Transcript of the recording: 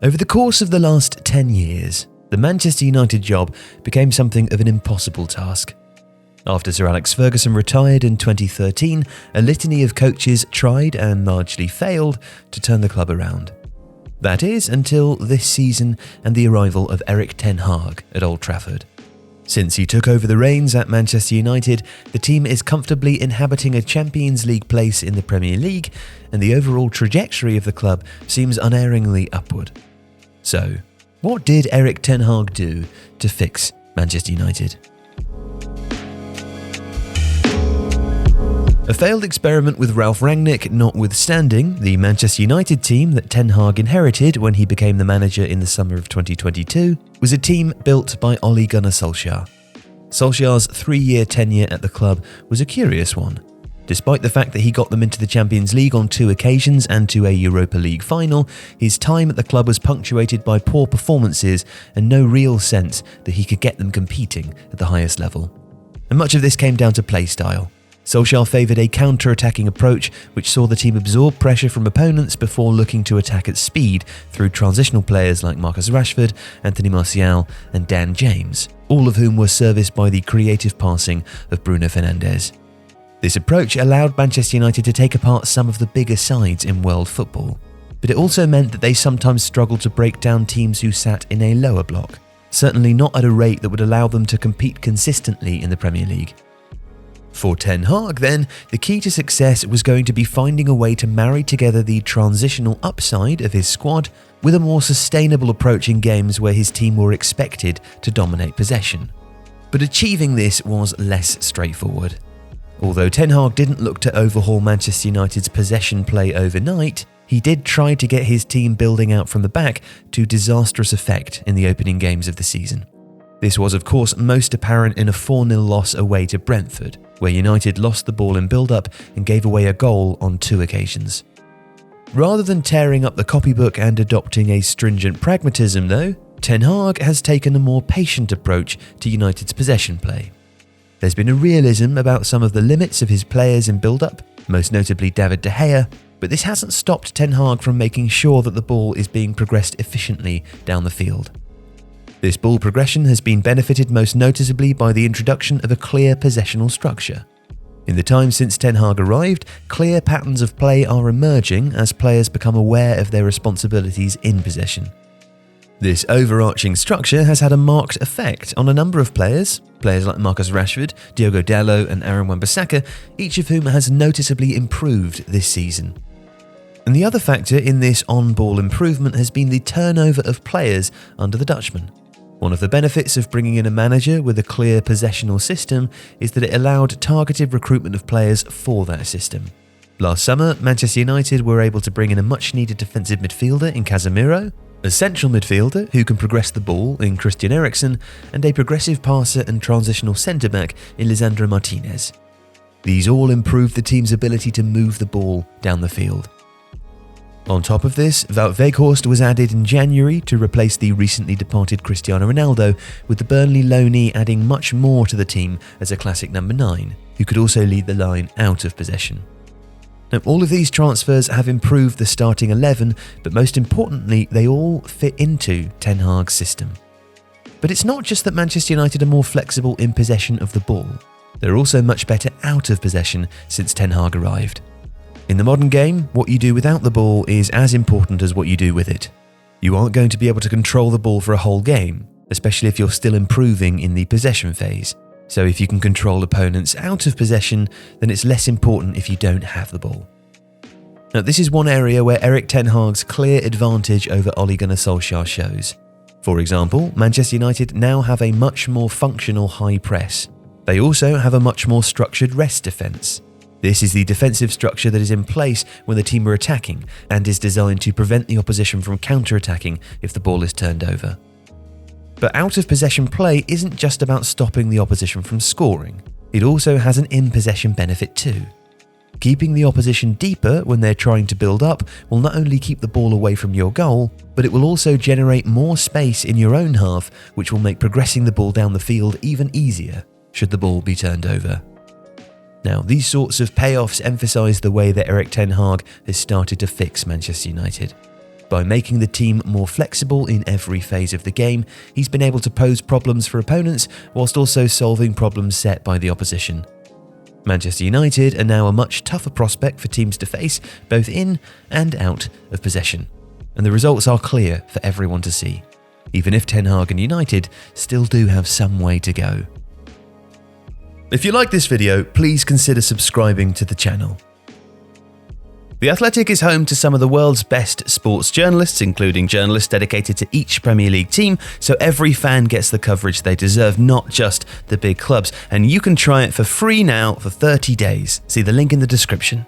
Over the course of the last 10 years, the Manchester United job became something of an impossible task. After Sir Alex Ferguson retired in 2013, a litany of coaches tried and largely failed to turn the club around. That is, until this season and the arrival of Erik Ten Hag at Old Trafford. Since he took over the reins at Manchester United, the team is comfortably inhabiting a Champions League place in the Premier League, and the overall trajectory of the club seems unerringly upward. So, what did Erik Ten Hag do to fix Manchester United? A failed experiment with Ralf Rangnick notwithstanding, the Manchester United team that Ten Hag inherited when he became the manager in the summer of 2022 was a team built by Ole Gunnar Solskjaer. Solskjaer's 3-year tenure at the club was a curious one. Despite the fact that he got them into the Champions League on 2 occasions and to a Europa League final, his time at the club was punctuated by poor performances and no real sense that he could get them competing at the highest level. And much of this came down to play style. Solskjaer favoured a counter-attacking approach which saw the team absorb pressure from opponents before looking to attack at speed through transitional players like Marcus Rashford, Anthony Martial and Dan James, all of whom were serviced by the creative passing of Bruno Fernandes. This approach allowed Manchester United to take apart some of the bigger sides in world football, but it also meant that they sometimes struggled to break down teams who sat in a lower block, certainly not at a rate that would allow them to compete consistently in the Premier League. For Ten Hag, then, the key to success was going to be finding a way to marry together the transitional upside of his squad with a more sustainable approach in games where his team were expected to dominate possession. But achieving this was less straightforward. Although Ten Hag didn't look to overhaul Manchester United's possession play overnight, he did try to get his team building out from the back to disastrous effect in the opening games of the season. This was, of course, most apparent in a 4-0 loss away to Brentford, where United lost the ball in build-up and gave away a goal on 2 occasions. Rather than tearing up the copybook and adopting a stringent pragmatism, though, Ten Hag has taken a more patient approach to United's possession play. There's been a realism about some of the limits of his players in build-up, most notably David De Gea, but this hasn't stopped Ten Hag from making sure that the ball is being progressed efficiently down the field. This ball progression has been benefited most noticeably by the introduction of a clear possessional structure. In the time since Ten Hag arrived, clear patterns of play are emerging as players become aware of their responsibilities in possession. This overarching structure has had a marked effect on a number of players like Marcus Rashford, Diogo Dalot and Aaron Wan-Bissaka, each of whom has noticeably improved this season. And the other factor in this on-ball improvement has been the turnover of players under the Dutchman. One of the benefits of bringing in a manager with a clear possessional system is that it allowed targeted recruitment of players for that system. Last summer, Manchester United were able to bring in a much-needed defensive midfielder in Casemiro, a central midfielder who can progress the ball in Christian Eriksen, and a progressive passer and transitional centre-back in Lisandro Martinez. These all improved the team's ability to move the ball down the field. On top of this, Wout Weghorst was added in January to replace the recently departed Cristiano Ronaldo, with the Burnley loanee adding much more to the team as a classic number 9, who could also lead the line out of possession. Now, all of these transfers have improved the starting 11, but most importantly, they all fit into Ten Hag's system. But it's not just that Manchester United are more flexible in possession of the ball. They're also much better out of possession since Ten Hag arrived. In the modern game, what you do without the ball is as important as what you do with it. You aren't going to be able to control the ball for a whole game, especially if you're still improving in the possession phase. So if you can control opponents out of possession, then it's less important if you don't have the ball. Now, this is one area where Erik Ten Hag's clear advantage over Ole Gunnar Solskjaer shows. For example, Manchester United now have a much more functional high press. They also have a much more structured rest defence. This is the defensive structure that is in place when the team are attacking and is designed to prevent the opposition from counter-attacking if the ball is turned over. But out-of-possession play isn't just about stopping the opposition from scoring. It also has an in-possession benefit too. Keeping the opposition deeper when they're trying to build up will not only keep the ball away from your goal, but it will also generate more space in your own half, which will make progressing the ball down the field even easier should the ball be turned over. Now, these sorts of payoffs emphasise the way that Erik Ten Hag has started to fix Manchester United. By making the team more flexible in every phase of the game, he's been able to pose problems for opponents whilst also solving problems set by the opposition. Manchester United are now a much tougher prospect for teams to face, both in and out of possession. And the results are clear for everyone to see, even if Ten Hag and United still do have some way to go. If you like this video, please consider subscribing to the channel. The Athletic is home to some of the world's best sports journalists, including journalists dedicated to each Premier League team, so every fan gets the coverage they deserve, not just the big clubs. And you can try it for free now for 30 days. See the link in the description.